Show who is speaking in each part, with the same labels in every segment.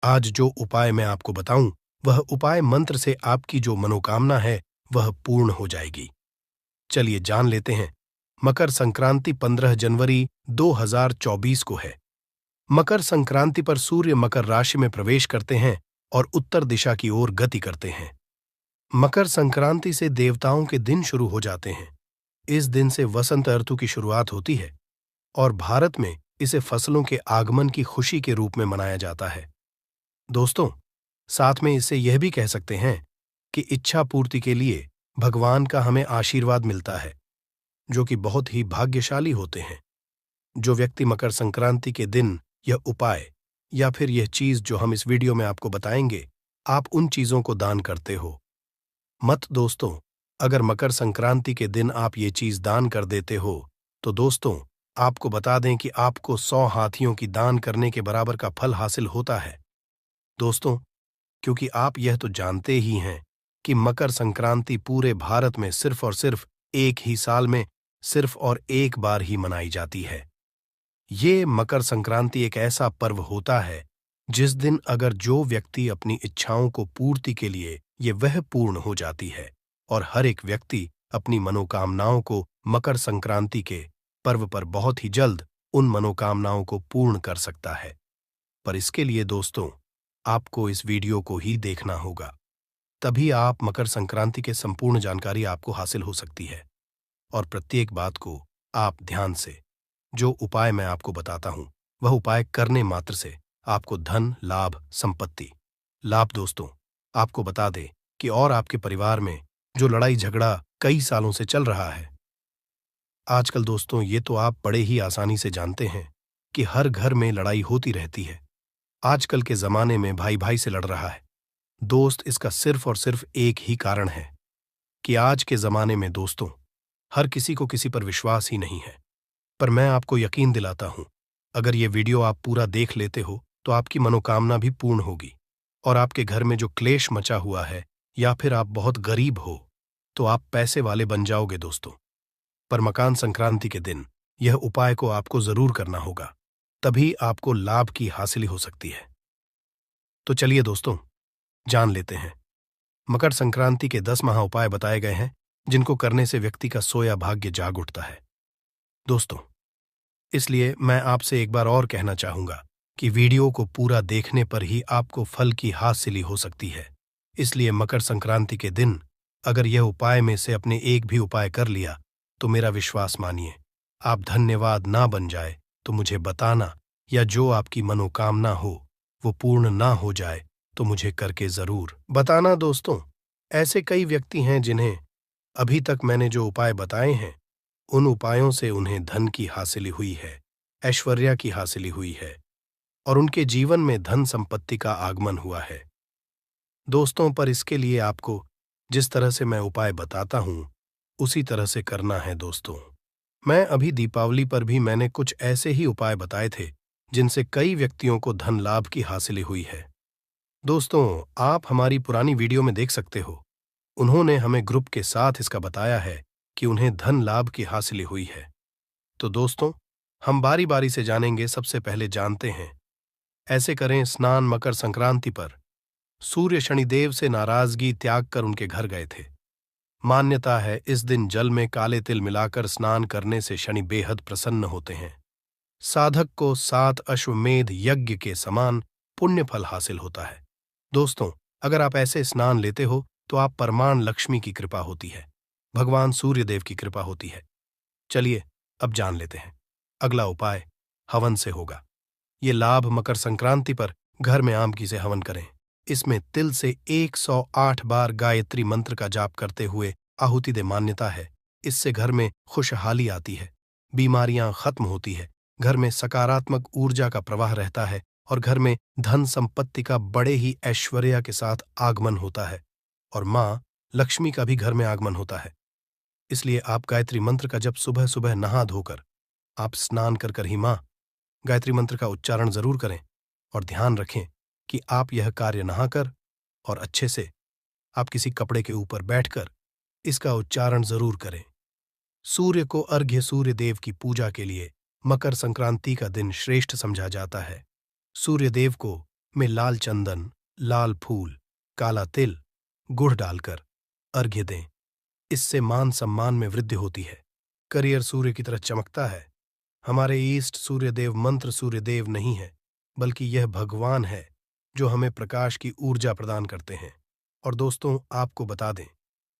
Speaker 1: आज जो उपाय मैं आपको बताऊं, वह उपाय मंत्र से आपकी जो मनोकामना है वह पूर्ण हो जाएगी। चलिए जान लेते हैं। मकर संक्रांति 15 जनवरी 2024 को है। मकर संक्रांति पर सूर्य मकर राशि में प्रवेश करते हैं और उत्तर दिशा की ओर गति करते हैं। मकर संक्रांति से देवताओं के दिन शुरू हो जाते हैं। इस दिन से वसंत ऋतु की शुरुआत होती है और भारत में इसे फसलों के आगमन की खुशी के रूप में मनाया जाता है। दोस्तों, साथ में इसे यह भी कह सकते हैं कि इच्छा पूर्ति के लिए भगवान का हमें आशीर्वाद मिलता है, जो कि बहुत ही भाग्यशाली होते हैं। जो व्यक्ति मकर संक्रांति के दिन यह उपाय या फिर यह चीज जो हम इस वीडियो में आपको बताएंगे, आप उन चीजों को दान करते हो। मत दोस्तों, अगर मकर संक्रांति के दिन आप ये चीज दान कर देते हो तो दोस्तों, आपको बता दें कि आपको 100 हाथियों की दान करने के बराबर का फल हासिल होता है। दोस्तों, क्योंकि आप यह तो जानते ही हैं कि मकर संक्रांति पूरे भारत में सिर्फ और सिर्फ एक ही साल में सिर्फ और एक बार ही मनाई जाती है। ये मकर संक्रांति एक ऐसा पर्व होता है जिस दिन अगर जो व्यक्ति अपनी इच्छाओं को पूर्ति के लिए ये वह पूर्ण हो जाती है और हर एक व्यक्ति अपनी मनोकामनाओं को मकर संक्रांति के पर्व पर बहुत ही जल्द उन मनोकामनाओं को पूर्ण कर सकता है। पर इसके लिए दोस्तों, आपको इस वीडियो को ही देखना होगा, तभी आप मकर संक्रांति के संपूर्ण जानकारी आपको हासिल हो सकती है। और प्रत्येक बात को आप ध्यान से, जो उपाय मैं आपको बताता हूं, वह उपाय करने मात्र से आपको धन लाभ संपत्ति लाभ। दोस्तों, आपको बता दें कि और आपके परिवार में जो लड़ाई झगड़ा कई सालों से चल रहा है, आजकल दोस्तों ये तो आप बड़े ही आसानी से जानते हैं कि हर घर में लड़ाई होती रहती है। आजकल के जमाने में भाई भाई से लड़ रहा है। दोस्त, इसका सिर्फ और सिर्फ एक ही कारण है कि आज के जमाने में दोस्तों, हर किसी को किसी पर विश्वास ही नहीं है। पर मैं आपको यकीन दिलाता हूं, अगर ये वीडियो आप पूरा देख लेते हो तो आपकी मनोकामना भी पूर्ण होगी और आपके घर में जो क्लेश मचा हुआ है या फिर आप बहुत गरीब हो तो आप पैसे वाले बन जाओगे दोस्तों। पर मकर संक्रांति के दिन यह उपाय को आपको जरूर करना होगा, तभी आपको लाभ की हासिल हो सकती है। तो चलिए दोस्तों, जान लेते हैं। मकर संक्रांति के 10 महा उपाय बताए गए हैं जिनको करने से व्यक्ति का सोया भाग्य जाग उठता है। दोस्तों, इसलिए मैं आपसे एक बार और कहना चाहूंगा कि वीडियो को पूरा देखने पर ही आपको फल की हासिल हो सकती है। इसलिए मकर संक्रांति के दिन अगर यह उपाय में से अपने एक भी उपाय कर लिया तो मेरा विश्वास मानिए, आप धन्यवाद ना बन जाए तो मुझे बताना, या जो आपकी मनोकामना हो वो पूर्ण ना हो जाए तो मुझे करके जरूर बताना। दोस्तों, ऐसे कई व्यक्ति हैं जिन्हें अभी तक मैंने जो उपाय बताए हैं, उन उपायों से उन्हें धन की हासिल हुई है, ऐश्वर्या की हासिल हुई है और उनके जीवन में धन संपत्ति का आगमन हुआ है। दोस्तों, पर इसके लिए आपको जिस तरह से मैं उपाय बताता हूं उसी तरह से करना है। दोस्तों, मैं अभी दीपावली पर भी मैंने कुछ ऐसे ही उपाय बताए थे जिनसे कई व्यक्तियों को धन लाभ की हासिल हुई है। दोस्तों, आप हमारी पुरानी वीडियो में देख सकते हो, उन्होंने हमें ग्रुप के साथ इसका बताया है कि उन्हें धन लाभ की हासिल हुई है। तो दोस्तों, हम बारी बारी से जानेंगे। सबसे पहले जानते हैं, ऐसे करें स्नान मकर संक्रांति पर। सूर्य शनिदेव से नाराजगी त्याग कर उनके घर गए थे। मान्यता है इस दिन जल में काले तिल मिलाकर स्नान करने से शनि बेहद प्रसन्न होते हैं। साधक को 7 अश्वमेध यज्ञ के समान पुण्य फल हासिल होता है। दोस्तों, अगर आप ऐसे स्नान लेते हो तो आप परमाण लक्ष्मी की कृपा होती है, भगवान सूर्यदेव की कृपा होती है। चलिए अब जान लेते हैं। अगला उपाय हवन से होगा। ये लाभ मकर संक्रांति पर घर में आम की से हवन करें। इसमें तिल से 108 बार गायत्री मंत्र का जाप करते हुए आहुति दे। मान्यता है इससे घर में खुशहाली आती है, बीमारियां खत्म होती है, घर में सकारात्मक ऊर्जा का प्रवाह रहता है और घर में धन संपत्ति का बड़े ही ऐश्वर्या के साथ आगमन होता है और मां लक्ष्मी का भी घर में आगमन होता है। इसलिए आप गायत्री मंत्र का जब सुबह सुबह नहा धोकर आप स्नान कर ही मां गायत्री मंत्र का उच्चारण जरूर करें और ध्यान रखें कि आप यह कार्य नहाकर और अच्छे से आप किसी कपड़े के ऊपर बैठकर इसका उच्चारण जरूर करें। सूर्य को अर्घ्य, सूर्य देव की पूजा के लिए मकर संक्रांति का दिन श्रेष्ठ समझा जाता है। सूर्य देव को में लाल चंदन, लाल फूल, काला तिल, गुड़ डालकर अर्घ्य दें। इससे मान सम्मान में वृद्धि होती है। करियर सूर्य की तरह चमकता है। हमारे ईस्ट सूर्यदेव मंत्र सूर्यदेव नहीं है, बल्कि यह भगवान है जो हमें प्रकाश की ऊर्जा प्रदान करते हैं। और दोस्तों, आपको बता दें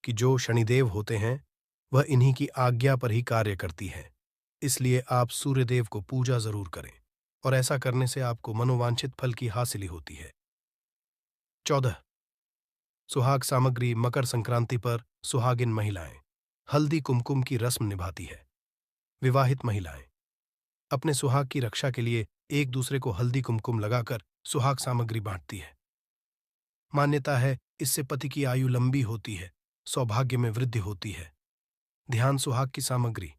Speaker 1: कि जो शनिदेव होते हैं वह इन्हीं की आज्ञा पर ही कार्य करती है। इसलिए आप सूर्यदेव को पूजा जरूर करें, और ऐसा करने से आपको मनोवांछित फल की हासिली होती है। 14. सुहाग सामग्री। मकर संक्रांति पर सुहागिन महिलाएं हल्दी कुमकुम की रस्म निभाती है। विवाहित महिलाएं अपने सुहाग की रक्षा के लिए एक दूसरे को हल्दी कुमकुम लगाकर सुहाग सामग्री बांटती है। मान्यता है इससे पति की आयु लंबी होती है, सौभाग्य में वृद्धि होती है। ध्यान सुहाग की सामग्री।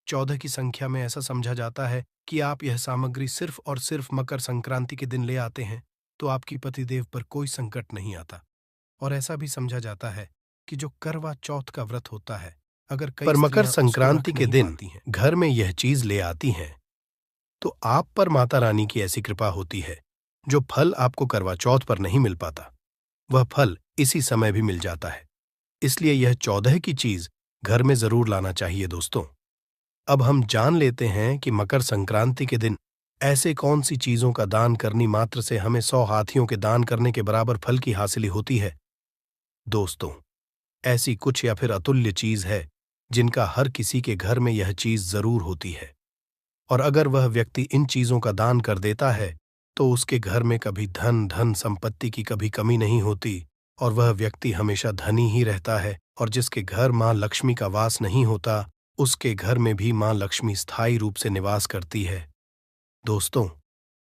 Speaker 1: 14 की संख्या में ऐसा समझा जाता है कि आप यह सामग्री सिर्फ और सिर्फ मकर संक्रांति के दिन ले आते हैं तो आपकी पतिदेव पर कोई संकट नहीं आता। और ऐसा भी समझा जाता है कि जो करवा चौथ का व्रत होता है, अगर कई पर मकर संक्रांति के दिन घर में यह चीज ले आती हैं तो आप पर माता रानी की ऐसी कृपा होती है जो फल आपको करवा चौथ पर नहीं मिल पाता, वह फल इसी समय भी मिल जाता है। इसलिए यह 14 की चीज घर में जरूर लाना चाहिए दोस्तों। अब हम जान लेते हैं कि मकर संक्रांति के दिन ऐसे कौन सी चीजों का दान करनी मात्र से हमें 100 हाथियों के दान करने के बराबर फल की हासिली होती है। दोस्तों, ऐसी कुछ या फिर अतुल्य चीज है जिनका हर किसी के घर में यह चीज जरूर होती है, और अगर वह व्यक्ति इन चीजों का दान कर देता है तो उसके घर में कभी धन संपत्ति की कभी कमी नहीं होती, और वह व्यक्ति हमेशा धनी ही रहता है। और जिसके घर मां लक्ष्मी का वास नहीं होता, उसके घर में भी मां लक्ष्मी स्थायी रूप से निवास करती है। दोस्तों,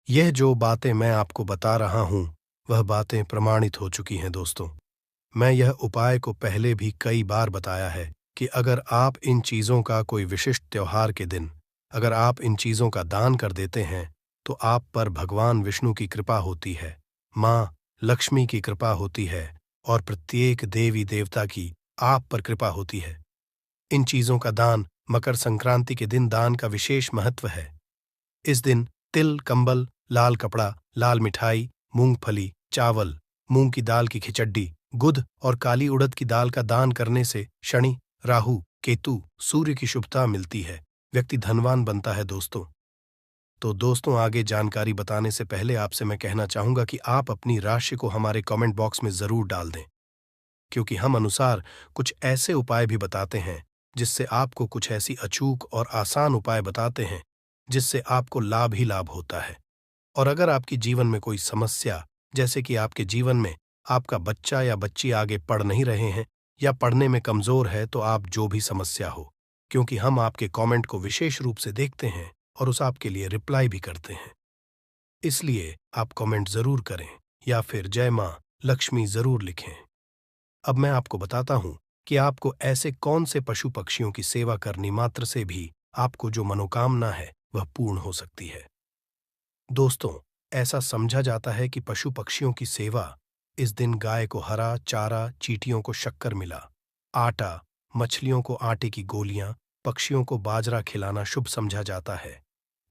Speaker 1: यह जो बातें मैं आपको बता रहा हूं वह बातें प्रमाणित हो चुकी हैं। दोस्तों, मैं यह उपाय को पहले भी कई बार बताया है कि अगर आप इन चीजों का कोई विशिष्ट त्योहार के दिन अगर आप इन चीजों का दान कर देते हैं तो आप पर भगवान विष्णु की कृपा होती है, मां लक्ष्मी की कृपा होती है, और प्रत्येक देवी देवता की आप पर कृपा होती है। इन चीजों का दान मकर संक्रांति के दिन दान का विशेष महत्व है। इस दिन तिल, कंबल, लाल कपड़ा, लाल मिठाई, मूंगफली, चावल, मूंग की दाल की खिचड़ी, गुद और काली उड़द की दाल का दान करने से शनि, राहु, केतु, सूर्य की शुभता मिलती है, व्यक्ति धनवान बनता है। दोस्तों, तो दोस्तों, आगे जानकारी बताने से पहले आपसे मैं कहना चाहूंगा कि आप अपनी राशि को हमारे कमेंट बॉक्स में जरूर डाल दें, क्योंकि हम अनुसार कुछ ऐसे उपाय भी बताते हैं जिससे आपको कुछ ऐसी अचूक और आसान उपाय बताते हैं जिससे आपको लाभ ही लाभ होता है। और अगर आपकी जीवन में कोई समस्या, जैसे कि आपके जीवन में आपका बच्चा या बच्ची आगे पढ़ नहीं रहे हैं या पढ़ने में कमजोर है, तो आप जो भी समस्या हो, क्योंकि हम आपके कमेंट को विशेष रूप से देखते हैं और उस आपके लिए रिप्लाई भी करते हैं, इसलिए आप कमेंट जरूर करें या फिर जय मां लक्ष्मी जरूर लिखें। अब मैं आपको बताता हूं कि आपको ऐसे कौन से पशु पक्षियों की सेवा करनी मात्र से भी आपको जो मनोकामना है वह पूर्ण हो सकती है। दोस्तों, ऐसा समझा जाता है कि पशु पक्षियों की सेवा इस दिन गाय को हरा चारा, चींटियों को शक्कर मिला आटा, मछलियों को आटे की गोलियां, पक्षियों को बाजरा खिलाना शुभ समझा जाता है।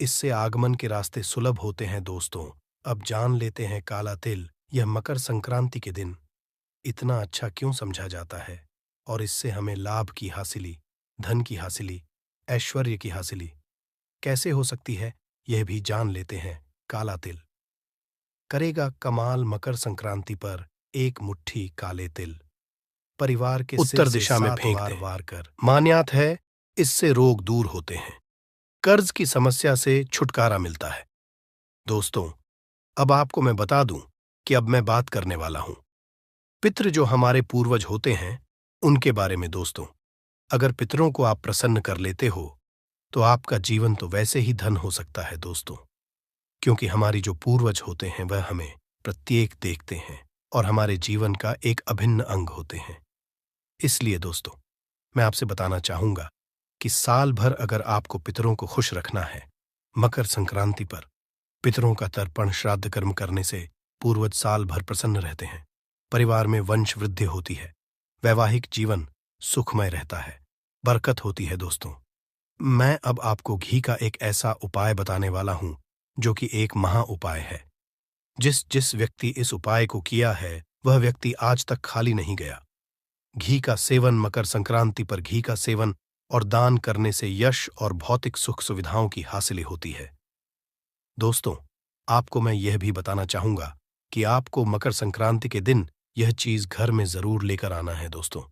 Speaker 1: इससे आगमन के रास्ते सुलभ होते हैं। दोस्तों, अब जान लेते हैं काला तिल यह मकर संक्रांति के दिन इतना अच्छा क्यों समझा जाता है, और इससे हमें लाभ की हासिली, धन की हासिली, ऐश्वर्य की हासिली कैसे हो सकती है, यह भी जान लेते हैं। काला तिल करेगा कमाल मकर संक्रांति पर एक मुट्ठी काले तिल, परिवार के उत्तर दिशा में फेंक वार कर। मान्यता है इससे रोग दूर होते हैं, कर्ज की समस्या से छुटकारा मिलता है। दोस्तों, अब आपको मैं बता दूं कि अब मैं बात करने वाला हूं पितृ जो हमारे पूर्वज होते हैं उनके बारे में। दोस्तों, अगर पितरों को आप प्रसन्न कर लेते हो तो आपका जीवन तो वैसे ही धन हो सकता है। दोस्तों, क्योंकि हमारी जो पूर्वज होते हैं वह हमें प्रत्येक देखते हैं और हमारे जीवन का एक अभिन्न अंग होते हैं। इसलिए दोस्तों, मैं आपसे बताना चाहूंगा कि साल भर अगर आपको पितरों को खुश रखना है, मकर संक्रांति पर पितरों का तर्पण श्राद्ध कर्म करने से पूर्वज साल भर प्रसन्न रहते हैं, परिवार में वंश वृद्धि होती है, वैवाहिक जीवन सुखमय रहता है, बरकत होती है। दोस्तों, मैं अब आपको घी का एक ऐसा उपाय बताने वाला हूं जो कि एक महा उपाय है। जिस जिस व्यक्ति इस उपाय को किया है वह व्यक्ति आज तक खाली नहीं गया। घी का सेवन, मकर संक्रांति पर घी का सेवन और दान करने से यश और भौतिक सुख सुविधाओं की हासिल होती है। दोस्तों, आपको मैं यह भी बताना चाहूंगा कि आपको मकर संक्रांति के दिन यह चीज घर में जरूर लेकर आना है। दोस्तों,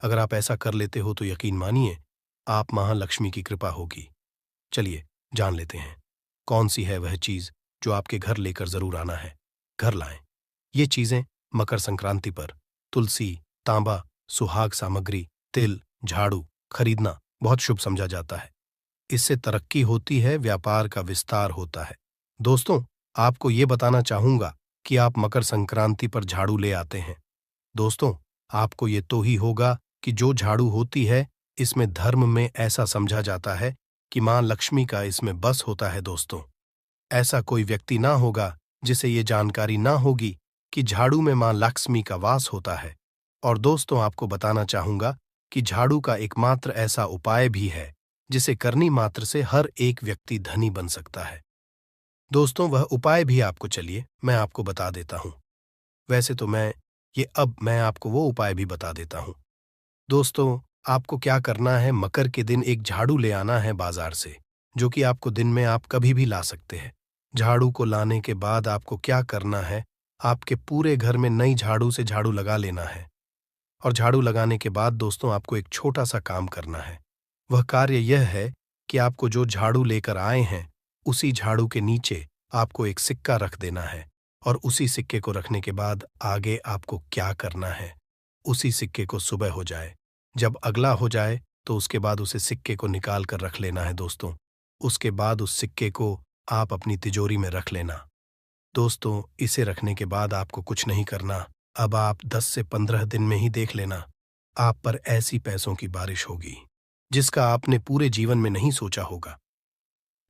Speaker 1: अगर आप ऐसा कर लेते हो तो यकीन मानिए आप महालक्ष्मी की कृपा होगी। चलिए जान लेते हैं कौन सी है वह चीज जो आपके घर लेकर जरूर आना है। घर लाएं। ये चीजें मकर संक्रांति पर तुलसी, तांबा, सुहाग सामग्री, तिल, झाड़ू खरीदना बहुत शुभ समझा जाता है। इससे तरक्की होती है, व्यापार का विस्तार होता है। दोस्तों, आपको ये बताना चाहूंगा कि आप मकर संक्रांति पर झाड़ू ले आते हैं। दोस्तों, आपको ये तो ही होगा कि जो झाड़ू होती है इसमें धर्म में ऐसा समझा जाता है कि मां लक्ष्मी का इसमें बस होता है। दोस्तों, ऐसा कोई व्यक्ति ना होगा जिसे ये जानकारी ना होगी कि झाड़ू में मां लक्ष्मी का वास होता है। और दोस्तों, आपको बताना चाहूंगा कि झाड़ू का एकमात्र ऐसा उपाय भी है जिसे करनी मात्र से हर एक व्यक्ति धनी बन सकता है। दोस्तों, वह उपाय भी आपको चलिए मैं आपको बता देता हूं। वैसे तो मैं आपको वो उपाय भी बता देता हूं। दोस्तों, आपको क्या करना है, मकर के दिन एक झाड़ू ले आना है बाजार से, जो कि आपको दिन में आप कभी भी ला सकते हैं। झाड़ू को लाने के बाद आपको क्या करना है, आपके पूरे घर में नई झाड़ू से झाड़ू लगा लेना है। और झाड़ू लगाने के बाद दोस्तों, आपको एक छोटा सा काम करना है। वह कार्य यह है कि आपको जो झाड़ू लेकर आए हैं उसी झाड़ू के नीचे आपको एक सिक्का रख देना है। और उसी सिक्के को रखने के बाद आगे आपको क्या करना है, उसी सिक्के को सुबह हो जाए, जब अगला हो जाए तो उसके बाद उसे सिक्के को निकाल कर रख लेना है। दोस्तों, उसके बाद उस सिक्के को आप अपनी तिजोरी में रख लेना। दोस्तों, इसे रखने के बाद आपको कुछ नहीं करना। अब आप 10 से 15 दिन में ही देख लेना आप पर ऐसी पैसों की बारिश होगी जिसका आपने पूरे जीवन में नहीं सोचा होगा।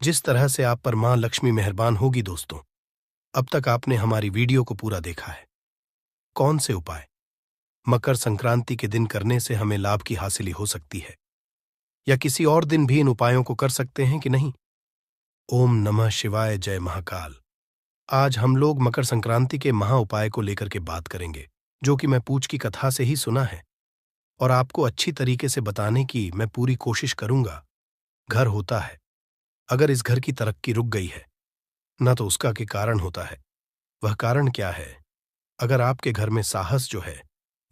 Speaker 1: जिस तरह से आप पर मां लक्ष्मी मेहरबान होगी। दोस्तों, अब तक आपने हमारी वीडियो को पूरा देखा है। कौन से उपाय मकर संक्रांति के दिन करने से हमें लाभ की हासिल हो सकती है, या किसी और दिन भी इन उपायों को कर सकते हैं कि नहीं? ओम नमः शिवाय, जय महाकाल। आज हम लोग मकर संक्रांति के महा उपाय को लेकर के बात करेंगे, जो कि मैं पूछ की कथा से ही सुना है और आपको अच्छी तरीके से बताने की मैं पूरी कोशिश करूंगा। घर होता है, अगर इस घर की तरक्की रुक गई है ना तो उसका के कारण होता है। वह कारण क्या है? अगर आपके घर में साहस जो है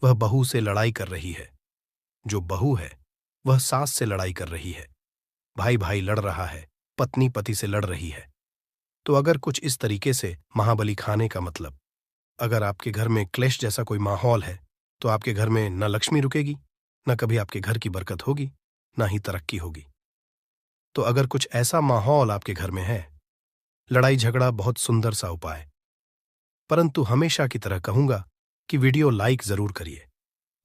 Speaker 1: वह बहू से लड़ाई कर रही है, जो बहू है वह सास से लड़ाई कर रही है, भाई भाई लड़ रहा है, पत्नी पति से लड़ रही है, तो अगर कुछ इस तरीके से महाबली खाने का मतलब, अगर आपके घर में क्लेश जैसा कोई माहौल है तो आपके घर में न लक्ष्मी रुकेगी, न कभी आपके घर की बरकत होगी, न ही तरक्की होगी। तो अगर कुछ ऐसा माहौल आपके घर में है, लड़ाई झगड़ा बहुत सुंदर सा उपाय, परंतु हमेशा की तरह कहूंगा कि वीडियो लाइक जरूर करिए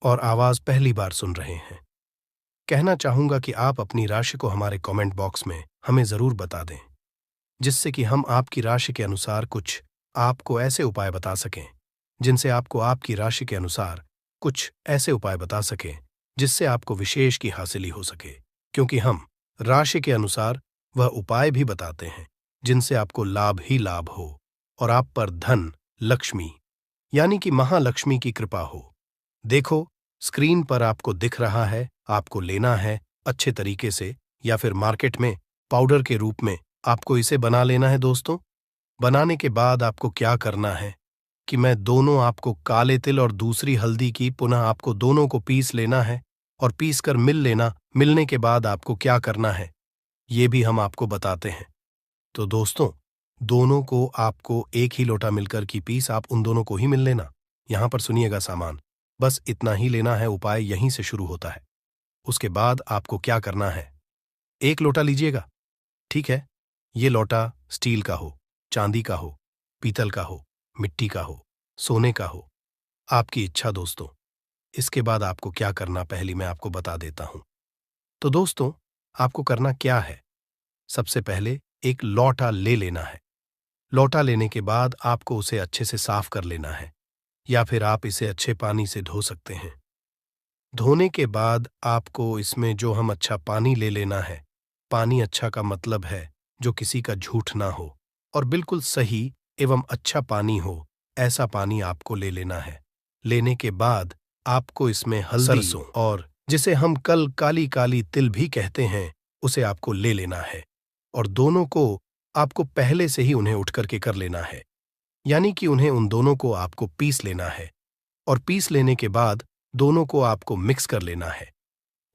Speaker 1: और आवाज पहली बार सुन रहे हैं। कहना चाहूंगा कि आप अपनी राशि को हमारे कमेंट बॉक्स में हमें जरूर बता दें, जिससे कि हम आपकी राशि के अनुसार कुछ आपको ऐसे उपाय बता सकें, जिनसे आपको आपकी राशि के अनुसार कुछ ऐसे उपाय बता सकें जिससे आपको विशेष की हासिल हो सके। क्योंकि हम राशि के अनुसार वह उपाय भी बताते हैं जिनसे आपको लाभ ही लाभ हो और आप पर धन, लक्ष्मी यानी कि महालक्ष्मी की कृपा हो। देखो, स्क्रीन पर आपको दिख रहा है, आपको लेना है अच्छे तरीके से, या फिर मार्केट में पाउडर के रूप में आपको इसे बना लेना है। दोस्तों, बनाने के बाद आपको क्या करना है कि मैं दोनों आपको काले तिल और दूसरी हल्दी की पुनः आपको दोनों को पीस लेना है और पीस कर मिल लेना। मिलने के बाद आपको क्या करना है ये भी हम आपको बताते हैं। तो दोस्तों, दोनों को आपको एक ही लोटा मिलकर की पीस आप उन दोनों को ही मिल लेना। यहां पर सुनिएगा सामान, बस इतना ही लेना है, उपाय यहीं से शुरू होता है। उसके बाद आपको क्या करना है, एक लोटा लीजिएगा, ठीक है? ये लोटा स्टील का हो, चांदी का हो, पीतल का हो, मिट्टी का हो, सोने का हो, आपकी इच्छा। दोस्तों, इसके बाद आपको क्या करना पहले मैं आपको बता देता हूं। तो दोस्तों, आपको करना क्या है, सबसे पहले एक लोटा ले लेना है। लोटा लेने के बाद आपको उसे अच्छे से साफ कर लेना है, या फिर आप इसे अच्छे पानी से धो सकते हैं। धोने के बाद आपको इसमें जो हम अच्छा पानी ले लेना है। पानी अच्छा का मतलब है जो किसी का झूठ ना हो और बिल्कुल सही एवं अच्छा पानी हो, ऐसा पानी आपको ले लेना है। लेने के बाद आपको इसमें हल्दी, सरसों और जिसे हम कल काली काली तिल भी कहते हैं, उसे आपको ले लेना है। और दोनों को आपको पहले से ही उन्हें उठ करके कर लेना है, यानी कि उन दोनों को आपको पीस लेना है। और पीस लेने के बाद दोनों को आपको मिक्स कर लेना है।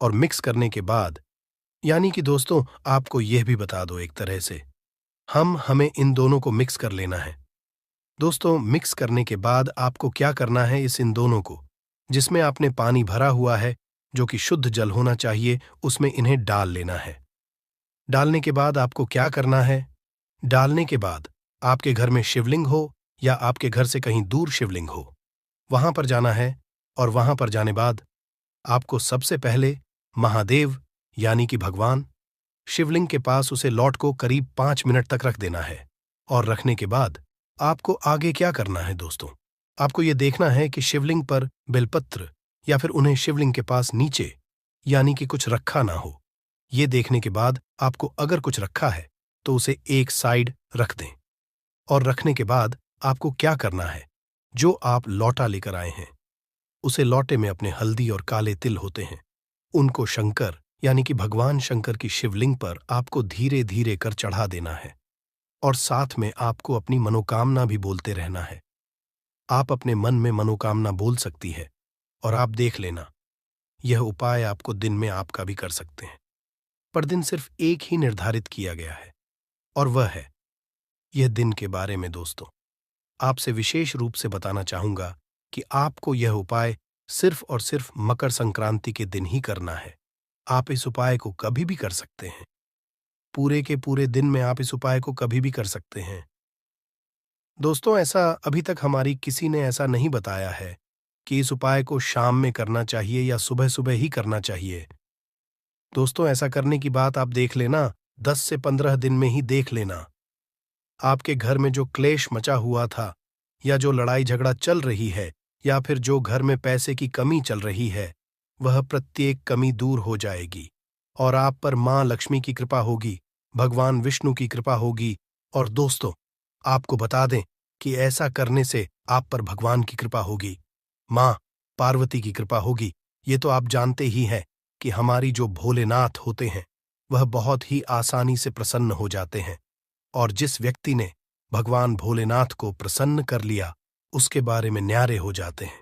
Speaker 1: और मिक्स करने के बाद, यानी कि दोस्तों आपको यह भी बता दो एक तरह से, हमें इन दोनों को मिक्स कर लेना है। दोस्तों मिक्स करने के बाद आपको क्या करना है, इन दोनों को, जिसमें आपने पानी भरा हुआ है जो कि शुद्ध जल होना चाहिए, उसमें इन्हें डाल लेना है। डालने के बाद आपको क्या करना है, डालने के बाद आपके घर में शिवलिंग हो या आपके घर से कहीं दूर शिवलिंग हो, वहां पर जाना है। और वहां पर जाने बाद आपको सबसे पहले महादेव यानी कि भगवान शिवलिंग के पास उसे लौट को करीब 5 मिनट तक रख देना है। और रखने के बाद आपको आगे क्या करना है दोस्तों, आपको यह देखना है कि शिवलिंग पर बेलपत्र या फिर उन्हें शिवलिंग के पास नीचे यानी कि कुछ रखा ना हो। ये देखने के बाद आपको अगर कुछ रखा है तो उसे एक साइड रख दें। और रखने के बाद आपको क्या करना है, जो आप लौटा लेकर आए हैं, उसे लौटे में अपने हल्दी और काले तिल होते हैं, उनको शंकर यानी कि भगवान शंकर की शिवलिंग पर आपको धीरे धीरे कर चढ़ा देना है। और साथ में आपको अपनी मनोकामना भी बोलते रहना है। आप अपने मन में मनोकामना बोल सकती है। और आप देख लेना, यह उपाय आपको दिन में आपका भी कर सकते हैं, पर दिन सिर्फ एक ही निर्धारित किया गया है, और वह है यह दिन के बारे में। दोस्तों आपसे विशेष रूप से बताना चाहूंगा कि आपको यह उपाय सिर्फ और सिर्फ मकर संक्रांति के दिन ही करना है। आप इस उपाय को कभी भी कर सकते हैं, पूरे के पूरे दिन में आप इस उपाय को कभी भी कर सकते हैं। दोस्तों ऐसा अभी तक हमारी किसी ने ऐसा नहीं बताया है कि इस उपाय को शाम में करना चाहिए या सुबह सुबह ही करना चाहिए। दोस्तों ऐसा करने की बात आप देख लेना, 10 से 15 दिन में ही देख लेना। आपके घर में जो क्लेश मचा हुआ था, या जो लड़ाई झगड़ा चल रही है, या फिर जो घर में पैसे की कमी चल रही है, वह प्रत्येक कमी दूर हो जाएगी। और आप पर मां लक्ष्मी की कृपा होगी, भगवान विष्णु की कृपा होगी। और दोस्तों आपको बता दें कि ऐसा करने से आप पर भगवान की कृपा होगी, मां पार्वती की कृपा होगी। ये तो आप जानते ही हैं कि हमारी जो भोलेनाथ होते हैं, वह बहुत ही आसानी से प्रसन्न हो जाते हैं। और जिस व्यक्ति ने भगवान भोलेनाथ को प्रसन्न कर लिया, उसके बारे में न्यारे हो जाते हैं।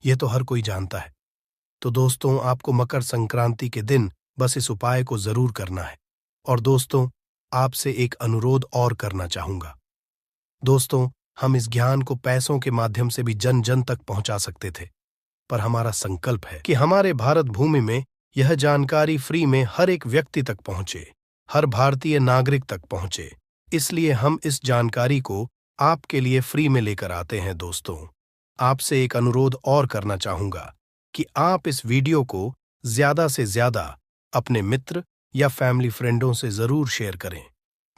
Speaker 1: यह तो हर कोई जानता है। तो दोस्तों आपको मकर संक्रांति के दिन बस इस उपाय को जरूर करना है। और दोस्तों आपसे एक अनुरोध और करना चाहूंगा। दोस्तों हम इस ज्ञान को पैसों के माध्यम से भी जन जन तक पहुंचा सकते थे, पर हमारा संकल्प है कि हमारे भारत भूमि में यह जानकारी फ्री में हर एक व्यक्ति तक पहुंचे, हर भारतीय नागरिक तक पहुंचे। इसलिए हम इस जानकारी को आपके लिए फ्री में लेकर आते हैं। दोस्तों आपसे एक अनुरोध और करना चाहूंगा कि आप इस वीडियो को ज्यादा से ज्यादा अपने मित्र या फैमिली फ्रेंडों से जरूर शेयर करें,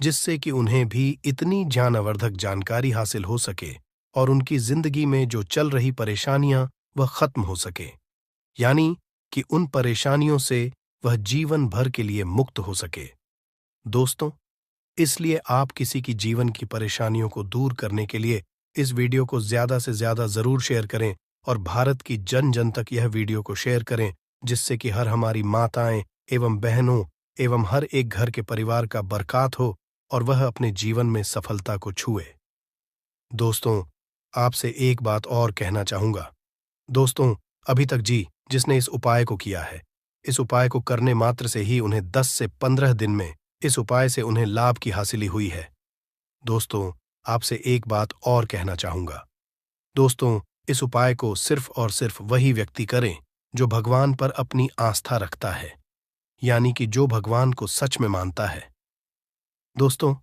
Speaker 1: जिससे कि उन्हें भी इतनी ज्ञानवर्धक जानकारी हासिल हो सके और उनकी जिंदगी में जो चल रही परेशानियां वह खत्म हो सके, यानी कि उन परेशानियों से वह जीवन भर के लिए मुक्त हो सके। दोस्तों इसलिए आप किसी की जीवन की परेशानियों को दूर करने के लिए इस वीडियो को ज्यादा से ज्यादा जरूर शेयर करें और भारत की जन जन तक यह वीडियो को शेयर करें, जिससे कि हर हमारी माताएं एवं बहनों एवं हर एक घर के परिवार का बरकत हो और वह अपने जीवन में सफलता को छुए। दोस्तों आपसे एक बात और कहना चाहूंगा। दोस्तों अभी तक जिसने इस उपाय को किया है, इस उपाय को करने मात्र से ही उन्हें 10 से 15 दिन में इस उपाय से उन्हें लाभ की हासिली हुई है। दोस्तों आपसे एक बात और कहना चाहूंगा। दोस्तों इस उपाय को सिर्फ और सिर्फ वही व्यक्ति करें जो भगवान पर अपनी आस्था रखता है, यानी कि जो भगवान को सच में मानता है। दोस्तों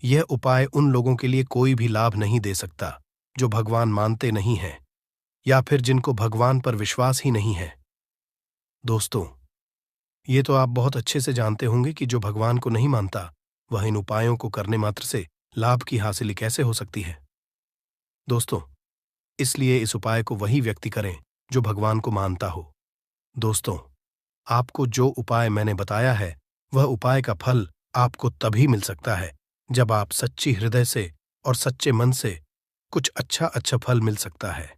Speaker 1: यह उपाय उन लोगों के लिए कोई भी लाभ नहीं दे सकता जो भगवान मानते नहीं हैं या फिर जिनको भगवान पर विश्वास ही नहीं है। दोस्तों ये तो आप बहुत अच्छे से जानते होंगे कि जो भगवान को नहीं मानता वह इन उपायों को करने मात्र से लाभ की हासिल कैसे हो सकती है। दोस्तों इसलिए इस उपाय को वही व्यक्ति करें जो भगवान को मानता हो। दोस्तों आपको जो उपाय मैंने बताया है, वह उपाय का फल आपको तभी मिल सकता है जब आप सच्ची हृदय से और सच्चे मन से कुछ अच्छा अच्छा फल मिल सकता है।